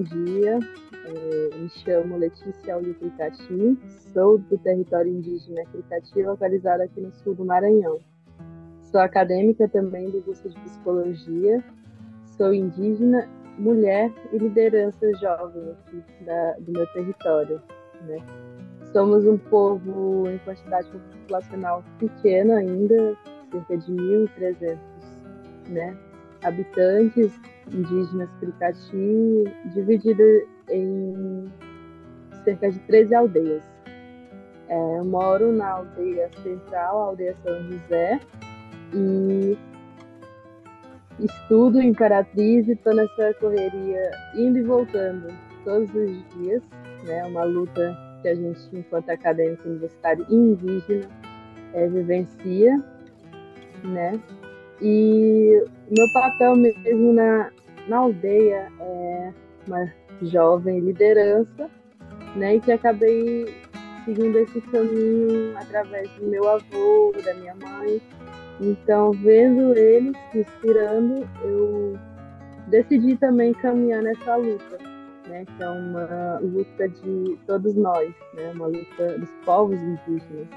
dia. Me chamo Letícia Cricati, sou do território indígena Cricati, localizado aqui no sul do Maranhão. Sou acadêmica também do curso de Psicologia, sou indígena, mulher e liderança jovem aqui do meu território, né? Somos um povo em quantidade populacional pequena ainda, cerca de 1.300, né, habitantes indígenas Cricati, dividido em cerca de 13 aldeias. Eu moro na aldeia central, a aldeia São José, e estudo em Imperatriz e estou nessa correria indo e voltando todos os dias, né? Uma luta que a gente, enquanto acadêmico universitário e indígena, vivencia, né? E meu papel mesmo na aldeia é uma jovem liderança, né? E que acabei seguindo esse caminho através do meu avô, da minha mãe. Então, vendo eles, me inspirando, eu decidi também caminhar nessa luta, né? Que é uma luta de todos nós, né? Uma luta dos povos indígenas.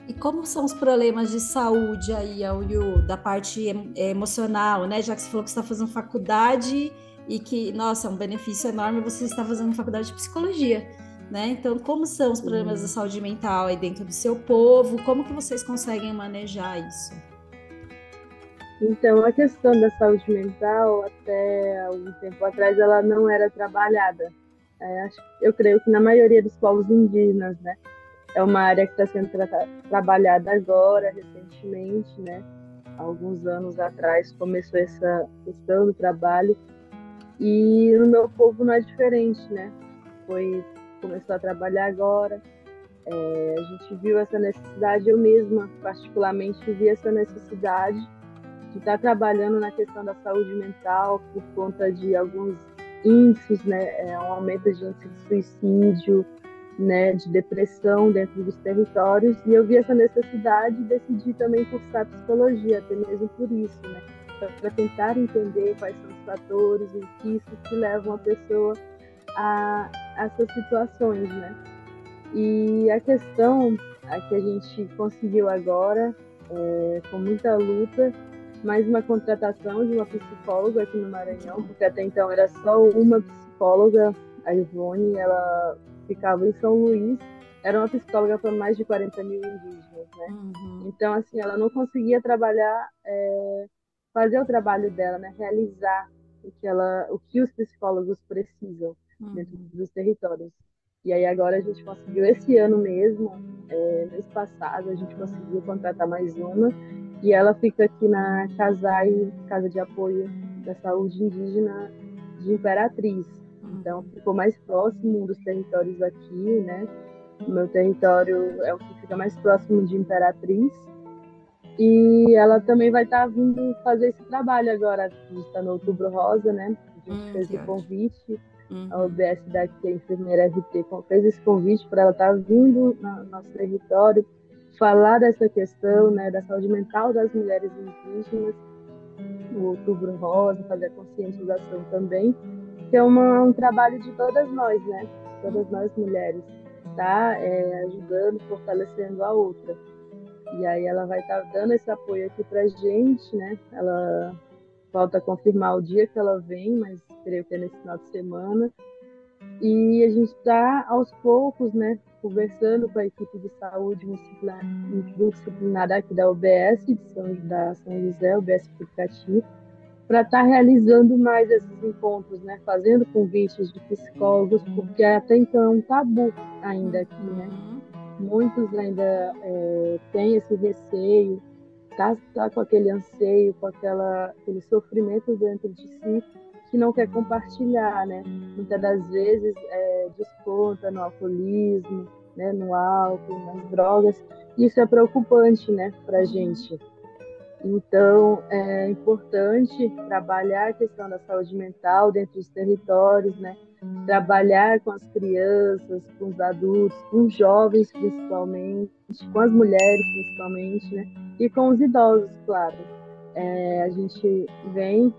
E como são os problemas de saúde aí, Auriu, da parte emocional, né? Já que você falou que você está fazendo faculdade e que, nossa, é um benefício enorme você está fazendo faculdade de psicologia, né? Então, como são os problemas da saúde mental aí dentro do seu povo? Como que vocês conseguem manejar isso? Então, a questão da saúde mental, até algum tempo atrás, ela não era trabalhada. Eu creio que na maioria dos povos indígenas, né? É uma área que está sendo trabalhada agora, recentemente, né? Há alguns anos atrás começou essa questão do trabalho. E no meu povo não é diferente, né? Começou a trabalhar agora. A gente viu essa necessidade, eu mesma, particularmente, vi essa necessidade de estar trabalhando na questão da saúde mental por conta de alguns índices, né? Um aumento de índice de suicídio, né? De depressão dentro dos territórios. E eu vi essa necessidade e decidi também cursar psicologia, até mesmo por isso, né? Para tentar entender quais são os fatores e o que isso que leva uma pessoa a essas situações, né? E a questão que a gente conseguiu agora, com muita luta, mais uma contratação de uma psicóloga aqui no Maranhão, porque até então era só uma psicóloga, a Ivone, ela ficava em São Luís, era uma psicóloga para mais de 40 mil indígenas, né? Então, assim, ela não conseguia trabalhar, fazer o trabalho dela, né? Realizar o que os psicólogos precisam dentro dos territórios. E aí agora a gente conseguiu esse ano mesmo, mês passado, a gente conseguiu contratar mais uma, e ela fica aqui na CASAI, Casa de Apoio da Saúde Indígena de Imperatriz. Então ficou mais próximo dos territórios aqui, né? O meu território é o que fica mais próximo de Imperatriz. E ela também vai estar vindo fazer esse trabalho agora. A gente está no Outubro Rosa, né? A gente fez o convite. A OBS daqui, a enfermeira RT, fez esse convite para ela estar vindo no nosso território, falar dessa questão, né, da saúde mental das mulheres indígenas, no Outubro Rosa, fazer a conscientização também, que é um trabalho de todas nós, né? Todas nós mulheres, tá? Ajudando, fortalecendo a outra. E aí ela vai estar dando esse apoio aqui pra gente, né? Ela falta confirmar o dia que ela vem, mas creio que é nesse final de semana. E a gente está, aos poucos, né, conversando com a equipe de saúde multidisciplinar aqui da UBS, da São José, UBS Pucati, para estar realizando mais esses encontros, né, fazendo convites de psicólogos, porque até então é um tabu ainda aqui, né? Muitos ainda têm esse receio, tá com aquele anseio, com aquele sofrimento dentro de si, que não quer compartilhar, né? Muitas das vezes desconta no alcoolismo, né? No álcool, nas drogas. Isso é preocupante, né? Para a gente. Então, é importante trabalhar a questão da saúde mental dentro dos territórios, né? Trabalhar com as crianças, com os adultos, com os jovens principalmente, com as mulheres principalmente, né? E com os idosos, claro. A gente vem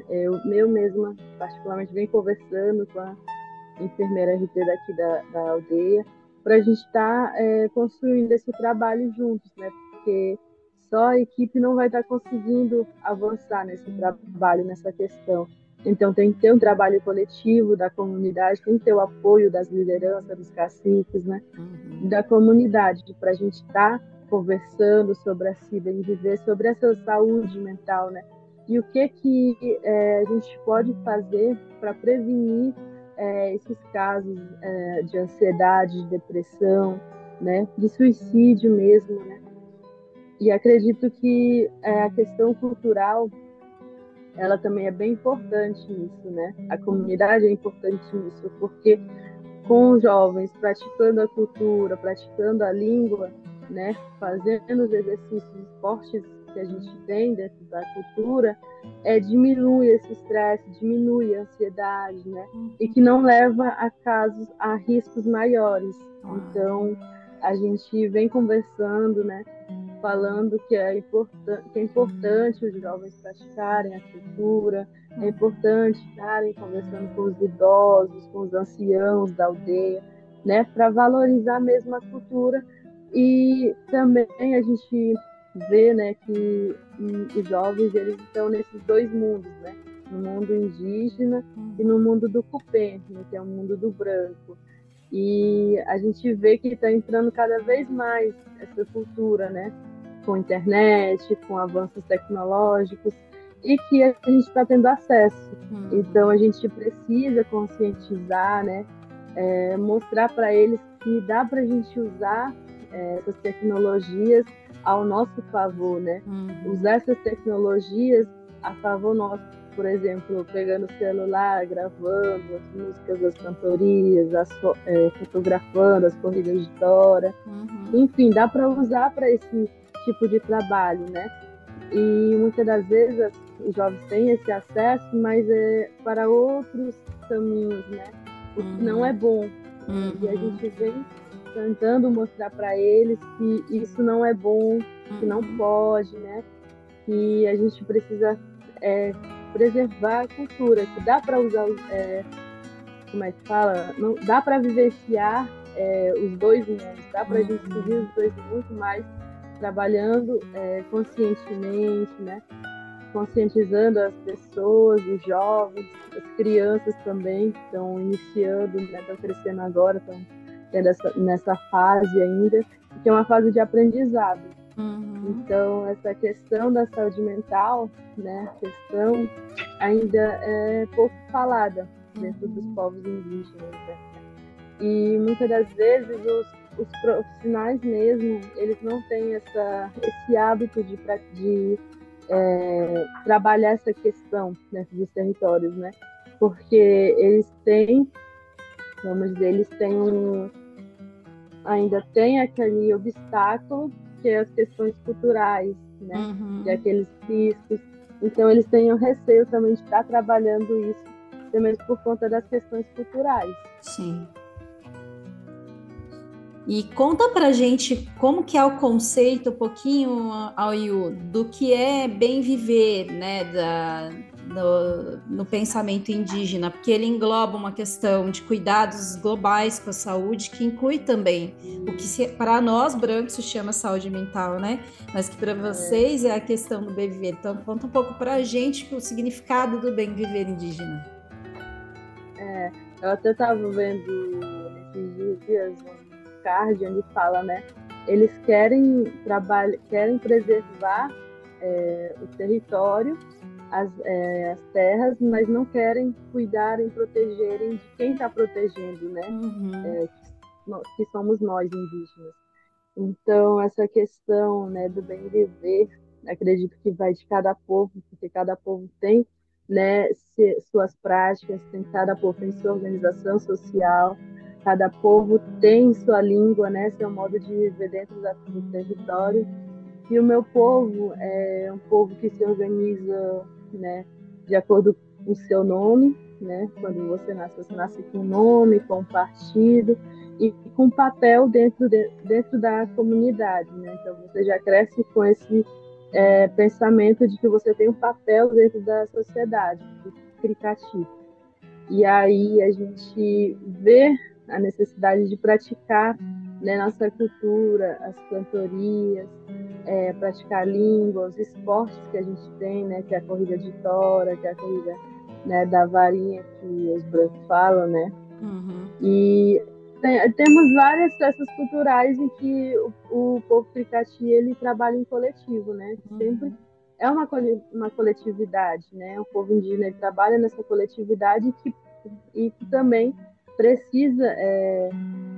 Eu mesma, particularmente, venho conversando com a enfermeira RT daqui da aldeia, para a gente estar construindo esse trabalho juntos, né? Porque só a equipe não vai estar conseguindo avançar nesse trabalho, nessa questão. Então, tem que ter um trabalho coletivo da comunidade, tem que ter o apoio das lideranças, dos caciques, né? Da comunidade, para a gente estar conversando sobre a SIDA e viver sobre essa saúde mental, né? E o que a gente pode fazer para prevenir esses casos de ansiedade, de depressão, né? De suicídio mesmo, né? E acredito que a questão cultural, ela também é bem importante nisso, né? A comunidade é importante nisso, porque com os jovens praticando a cultura, praticando a língua, né? Fazendo os exercícios fortes que a gente tem dentro da cultura, diminui esse estresse, diminui a ansiedade, né? E que não leva a riscos maiores. Então, a gente vem conversando, né? Falando que é importante os jovens praticarem a cultura, é importante estarem conversando com os idosos, com os anciãos da aldeia, né, para valorizar mesmo a cultura. E também a gente vê, né, que os jovens eles estão nesses dois mundos, né, no mundo indígena e no mundo do cupê, né, que é o mundo do branco. E a gente vê que está entrando cada vez mais essa cultura, né? Com internet, com avanços tecnológicos, e que a gente está tendo acesso. Então, a gente precisa conscientizar, né? Mostrar para eles que dá para a gente usar essas tecnologias ao nosso favor, né? Usar essas tecnologias a favor nosso. Por exemplo, pegando o celular, gravando as músicas das cantorias, fotografando as corridas de tora. Enfim, dá para usar para esse tipo de trabalho, né? E muitas das vezes os jovens têm esse acesso, mas é para outros caminhos, né? O que não é bom. E a gente vem tentando mostrar para eles que isso não é bom, que não pode, né? Que a gente precisa preservar a cultura, que dá para usar, como é que fala? Não, dá para vivenciar os dois mundos, dá para a gente seguir os dois muito mais trabalhando conscientemente, né? Conscientizando as pessoas, os jovens, as crianças também que estão iniciando, né? Estão crescendo agora, estão nessa fase ainda, que é uma fase de aprendizado. Então, essa questão da saúde mental, né, questão ainda é pouco falada dentro dos povos indígenas, né? E muitas das vezes os profissionais mesmo, eles não têm esse hábito de trabalhar essa questão dentro dos territórios, né? Porque eles têm, vamos dizer, ainda tem aquele obstáculo que é as questões culturais, né? De aqueles riscos. Então, eles têm o receio também de estar trabalhando isso, também por conta das questões culturais. Sim. E conta pra gente como que é o conceito, um pouquinho, Aoiu, do que é bem viver, né, no pensamento indígena, porque ele engloba uma questão de cuidados globais com a saúde, que inclui também o que para nós brancos se chama saúde mental, né? Mas que para vocês é a questão do bem viver. Então, conta um pouco pra gente o significado do bem viver indígena. Eu até estava vendo esses dias card onde fala, né? Eles querem preservar o território, as terras, mas não querem cuidar e protegerem de quem está protegendo, né? Que somos nós indígenas. Então, essa questão, né, do bem viver, acredito que vai de cada povo, porque cada povo tem, né, suas práticas, cada povo tem sua organização social, cada povo tem sua língua, né, seu modo de viver dentro do território. E o meu povo é um povo que se organiza, né, de acordo com o seu nome, né? Quando você nasce com um nome, com um partido e com um papel dentro da comunidade, né? Então você já cresce com esse pensamento de que você tem um papel dentro da sociedade, do Krikati. E aí a gente vê a necessidade de praticar, né, nossa cultura, as cantorias, praticar língua, os esportes que a gente tem, né, que é a corrida de tora, que é a corrida, né, da varinha que os brancos falam, né? E temos várias festas culturais em que o povo Krikati ele trabalha em coletivo, né? Sempre é uma coletividade, né? O povo indígena ele trabalha nessa coletividade e que também precisa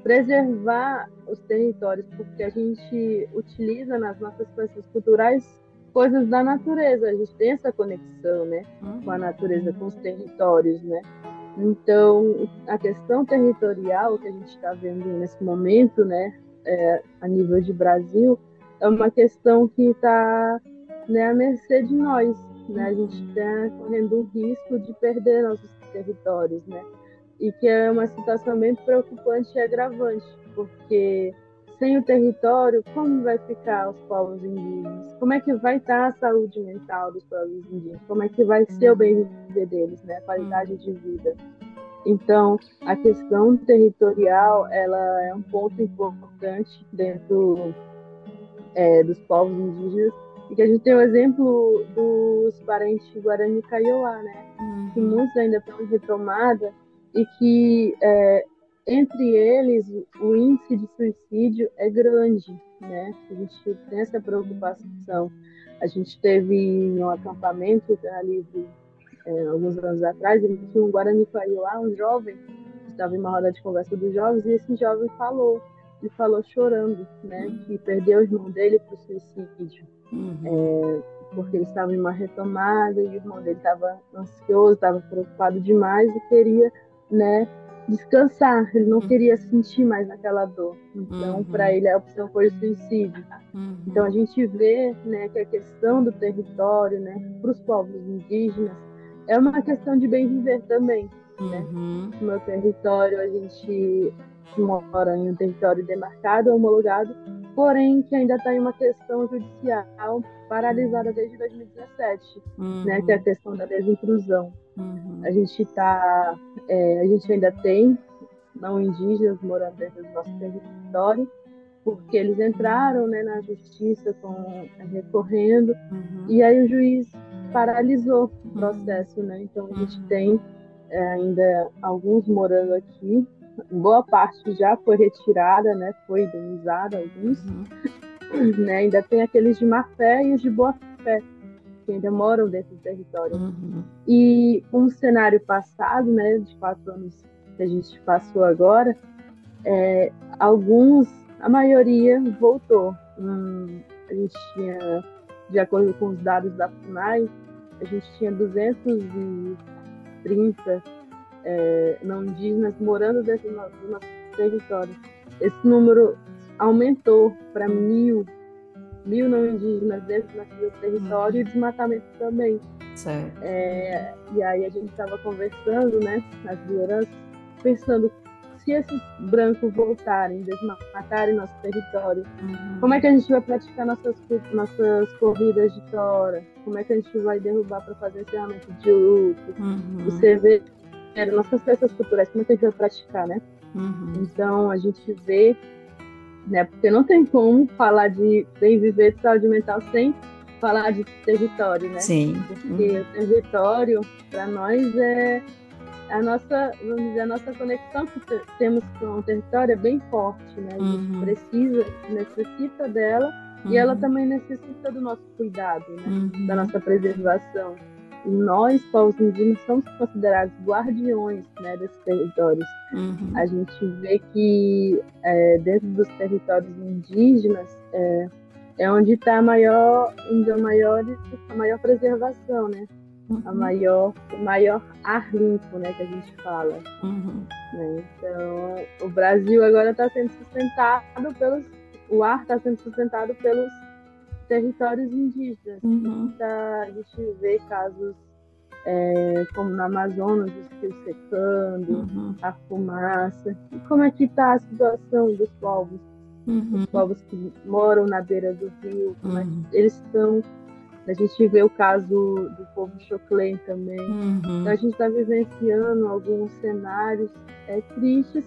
preservar os territórios, porque a gente utiliza nas nossas festas culturais coisas da natureza, a gente tem essa conexão, né? Com a natureza, com os territórios, né? Então, a questão territorial que a gente está vendo nesse momento, né, a nível de Brasil, é uma questão que está, né, à mercê de nós, né? A gente está correndo o risco de perder nossos territórios, né? E que é uma situação bem preocupante e agravante, porque sem o território, como vai ficar os povos indígenas? Como é que vai estar a saúde mental dos povos indígenas? Como é que vai ser o bem-viver deles, né? A qualidade de vida. Então, a questão territorial, ela é um ponto importante dentro dos povos indígenas, e que a gente tem o exemplo dos parentes Guarani Kaiowá, né? Que muitos ainda estão em retomada e que entre eles o índice de suicídio é grande, né? A gente tem essa preocupação. A gente teve um acampamento ali alguns anos atrás, ele tinha um Guarani Kaiowá, um jovem, estava em uma roda de conversa dos jovens, e esse jovem ele falou chorando, né? Que perdeu o irmão dele para o suicídio. Porque ele estava em uma retomada e o irmão dele estava ansioso, estava preocupado demais e queria, né, descansar. Ele não queria sentir mais aquela dor. Então, para ele, a opção foi o suicídio. Então, a gente vê, né, que a questão do território, né, para os povos indígenas, é uma questão de bem viver também. Né? No meu território, a gente mora em um território demarcado, homologado, porém que ainda está em uma questão judicial paralisada desde 2017, né, que é a questão da desintrusão. A gente ainda tem não indígenas morando dentro do nosso território, porque eles entraram, né, na justiça recorrendo, e aí o juiz paralisou o processo, né? Então a gente tem ainda alguns morando aqui, boa parte já foi retirada, né? Foi indenizada, alguns, né? Ainda tem aqueles de má fé e os de boa fé, que ainda moram dentro do território. E um cenário passado, né, de 4 anos que a gente passou agora, a maioria voltou. A gente tinha, de acordo com os dados da FUNAI, a gente tinha 230 não indígenas morando dentro do nosso território. Esse número aumentou para 1.000 não indígenas dentro do nosso território e desmatamento também. Certo. E aí a gente estava conversando, né, as lideranças, pensando se esses brancos voltarem, desmatarem nosso território, como é que a gente vai praticar nossas corridas de tora? Como é que a gente vai derrubar para fazer encerramento de luto? Você vê nossas festas culturais, como é que a gente vai praticar, né? Então a gente vê, né, porque não tem como falar de bem viver de saúde mental sem falar de território, né? Sim. Porque o território, para nós, é a nossa, vamos dizer, a nossa conexão que temos com o território é bem forte, né? A gente necessita dela, e ela também necessita do nosso cuidado, né? Da nossa preservação. E nós, povos indígenas, somos considerados guardiões, né, desses territórios. A gente vê que dentro dos territórios indígenas é onde está a maior preservação, né? O maior ar limpo, né, que a gente fala. Né? Então, o Brasil agora está sendo sustentado o ar está sendo sustentado pelos territórios indígenas. A gente vê casos como no Amazonas, os rios secando, a fumaça. E como é que está a situação dos povos? Os povos que moram na beira do rio, como é que eles estão A gente vê o caso do povo Xoclen também. Então, Uhum. a gente está vivenciando alguns cenários tristes,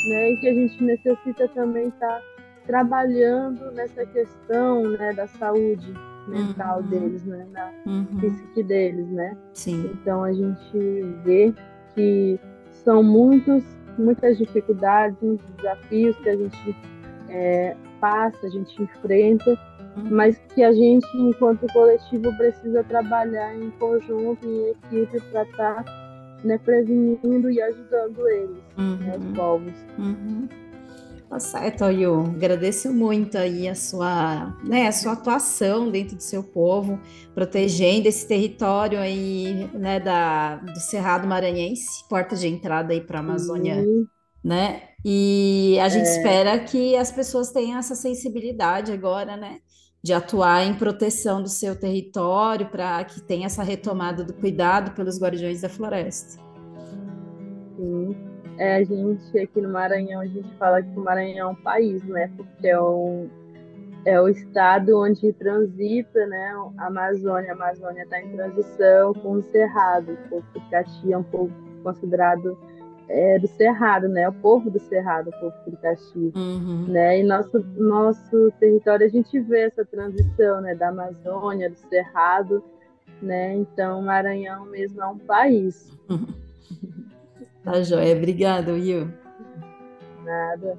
né, e que a gente necessita também estar trabalhando nessa questão, né, da saúde mental Uhum. deles, né, na Uhum. psique deles, né. Sim. Então a gente vê que são muitas dificuldades, muitos desafios que a gente passa, a gente enfrenta, Uhum. mas que a gente, enquanto coletivo, precisa trabalhar em conjunto, em equipe, para estar, né, prevenindo e ajudando eles, né, os Uhum. povos. Uhum. Tá certo, Yu. Agradeço muito aí a sua atuação dentro do seu povo, protegendo esse território aí, né, do Cerrado Maranhense, porta de entrada aí para a Amazônia, E, né? E a gente é, espera que as pessoas tenham essa sensibilidade agora, né, de atuar em proteção do seu território para que tenha essa retomada do cuidado pelos guardiões da floresta. sim. A gente aqui no Maranhão, a gente fala que o Maranhão é um país, né? Porque é o estado onde transita, né, a Amazônia. A Amazônia está em transição com o Cerrado. O povo Piricati é um povo considerado do Cerrado, né? O povo do Cerrado, o povo Piricati, Uhum. né? E nosso território a gente vê essa transição, né, da Amazônia, do Cerrado, né? Então, o Maranhão mesmo é um país. Tá joia. Obrigada, Will. Nada.